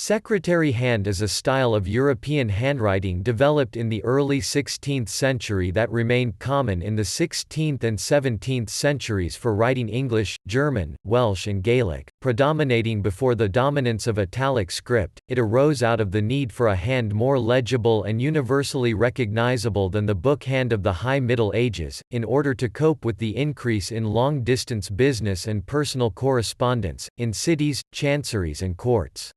Secretary hand is a style of European handwriting developed in the early 16th century that remained common in the 16th and 17th centuries for writing English, German, Welsh and Gaelic. Predominating before the dominance of Italic script, it arose out of the need for a hand more legible and universally recognizable than the book hand of the High Middle Ages, in order to cope with the increase in long-distance business and personal correspondence, in cities, chanceries and courts.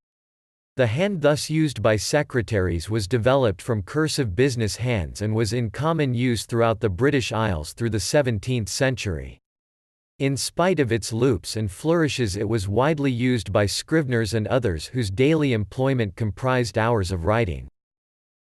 The hand thus used by secretaries was developed from cursive business hands and was in common use throughout the British Isles through the 17th century. In spite of its loops and flourishes, it was widely used by scriveners and others whose daily employment comprised hours of writing.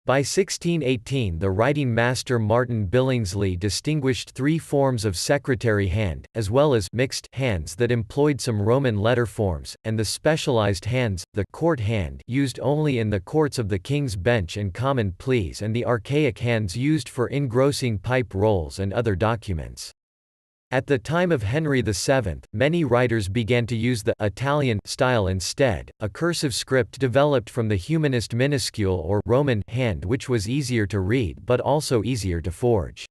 By 1618, the writing master Martin Billingsley distinguished three forms of secretary hand, as well as mixed hands that employed some Roman letter forms, and the specialised hands, the court hand used only in the courts of the King's Bench and common pleas, and the archaic hands used for engrossing pipe rolls and other documents. At the time of Henry VII, many writers began to use the Italian style instead, a cursive script developed from the humanist minuscule or Roman hand, which was easier to read but also easier to forge.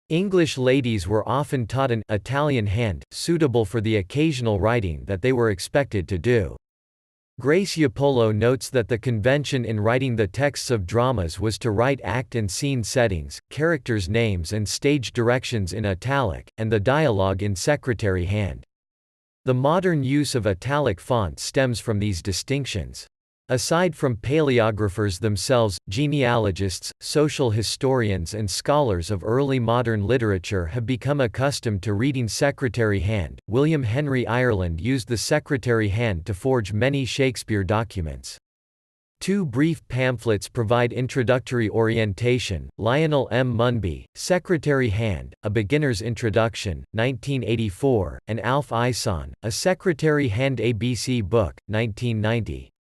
English ladies were often taught an Italian hand, suitable for the occasional writing that they were expected to do. Grace Ioppolo notes that the convention in writing the texts of dramas was to write act and scene settings, characters' names and stage directions in Italic, and the dialogue in secretary hand. The modern use of Italic font stems from these distinctions. Aside from palaeographers themselves, genealogists, social historians and scholars of early modern literature have become accustomed to reading secretary hand. William Henry Ireland used the secretary hand to forge many Shakespeare documents. Two brief pamphlets provide introductory orientation: Lionel M. Secretary Hand, A Beginner's Introduction, 1984, and Alf Ison, A Secretary Hand ABC Book, 1990.